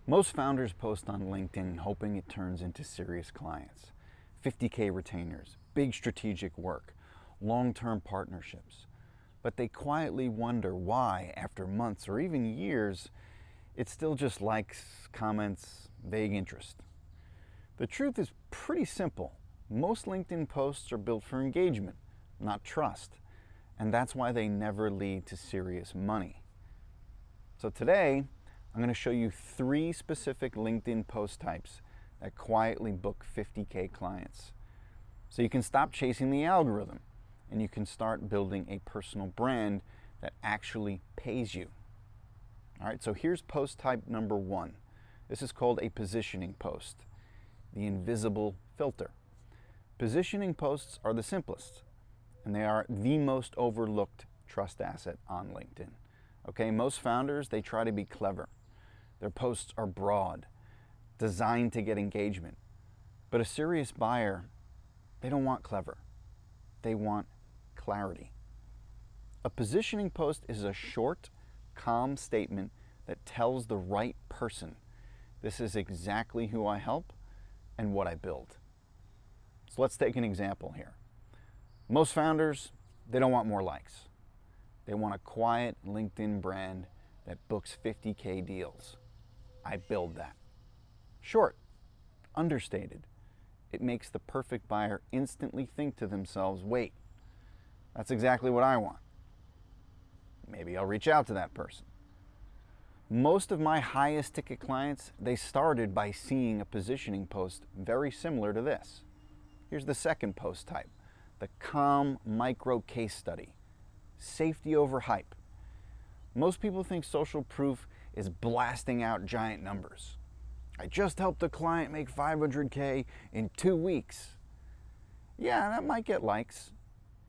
Most founders post on LinkedIn hoping it turns into serious clients, 50K retainers, big strategic work, long-term partnerships. But they quietly wonder why, after months or even years, it's still just likes, comments, vague interest. The truth is pretty simple. Most LinkedIn posts are built for engagement, not trust. And that's why they never lead to serious money. So today, I'm going to show you 3 specific LinkedIn post types that quietly book 50K clients. So you can stop chasing the algorithm and you can start building a personal brand that actually pays you. All right, so here's post type number 1. This is called a positioning post, the invisible filter. Positioning posts are the simplest, and they are the most overlooked trust asset on LinkedIn. Okay, most founders, they try to be clever. Their posts are broad, designed to get engagement. But a serious buyer, they don't want clever. They want clarity. A positioning post is a short, calm statement that tells the right person, this is exactly who I help and what I build. So let's take an example here. Most founders, they don't want more likes. They want a quiet LinkedIn brand that books 50K deals. I build that. Short, understated. It makes the perfect buyer instantly think to themselves, wait, that's exactly what I want. Maybe I'll reach out to that person. Most of my highest ticket clients, they started by seeing a positioning post very similar to this. Here's the second post type, the Calm Micro Case Study. Safety over hype. Most people think social proof is blasting out giant numbers. I just helped a client make 500K in 2 weeks. Yeah, that might get likes,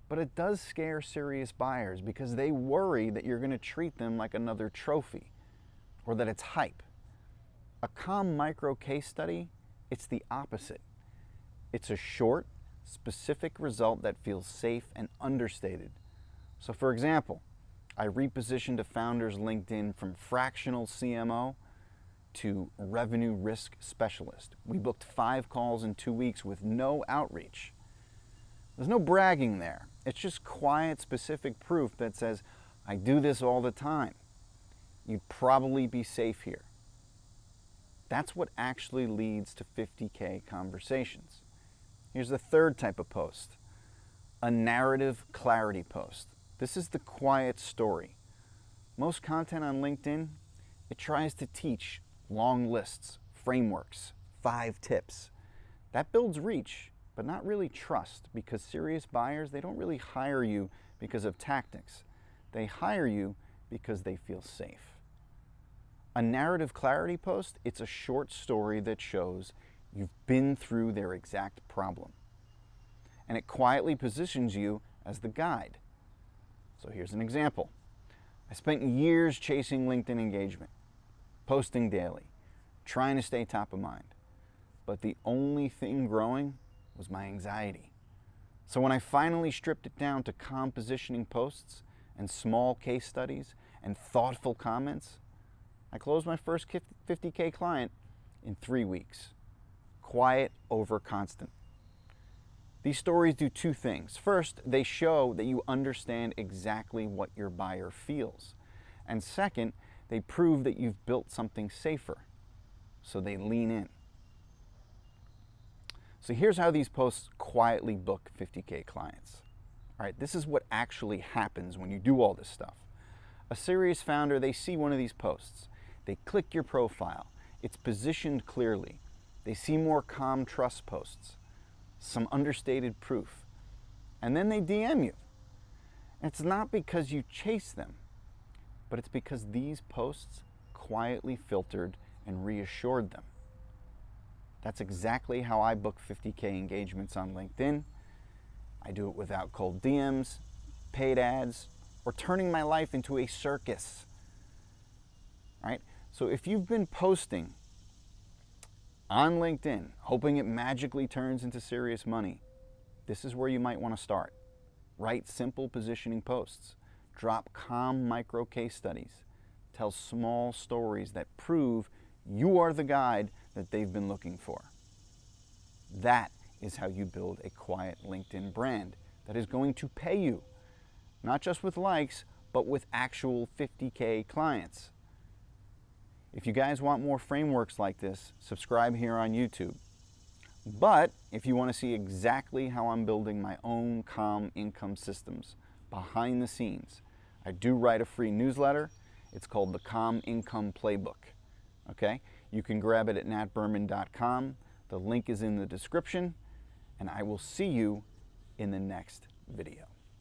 but it does scare serious buyers because they worry that you're going to treat them like another trophy or that it's hype. A Calm Micro Case Study, it's the opposite. It's a short, specific result that feels safe and understated. So for example, I repositioned a founder's LinkedIn from fractional CMO to revenue risk specialist. We booked 5 calls in 2 weeks with no outreach. There's no bragging there. It's just quiet, specific proof that says, I do this all the time. You'd probably be safe here. That's what actually leads to 50K conversations. Here's the third type of post, a narrative clarity post. This is the quiet story. Most content on LinkedIn, it tries to teach long lists, frameworks, 5 tips. That builds reach, but not really trust, because serious buyers, they don't really hire you because of tactics. They hire you because they feel safe. A narrative clarity post, it's a short story that shows you've been through their exact problem. And it quietly positions you as the guide. So here's an example. I spent years chasing LinkedIn engagement, posting daily, trying to stay top of mind. But the only thing growing was my anxiety. So when I finally stripped it down to calm positioning posts and small case studies and thoughtful comments, I closed my first 50K client in 3 weeks. Quiet over constant. These stories do 2 things. First, they show that you understand exactly what your buyer feels. And second, they prove that you've built something safer. So they lean in. So here's how these posts quietly book 50K clients. All right, this is what actually happens when you do all this stuff. A serious founder, they see one of these posts. They click your profile. It's positioned clearly. They see more calm trust posts, some understated proof, and then they DM you. And it's not because you chase them, but it's because these posts quietly filtered and reassured them. That's exactly how I book 50K engagements on LinkedIn. I do it without cold DMs, paid ads, or turning my life into a circus. All right? So if you've been posting on LinkedIn, hoping it magically turns into serious money, this is where you might want to start. Write simple positioning posts. Drop calm micro case studies. Tell small stories that prove You are the guide that they've been looking for. That is how you build a quiet LinkedIn brand that is going to pay you, not just with likes, but with actual 50K clients. If you guys want more frameworks like this, subscribe here on YouTube. But if you want to see exactly how I'm building my own Calm income systems behind the scenes, I do write a free newsletter. It's called the Calm Income Playbook. Okay? You can grab it at natberman.com. The link is in the description, and I will see you in the next video.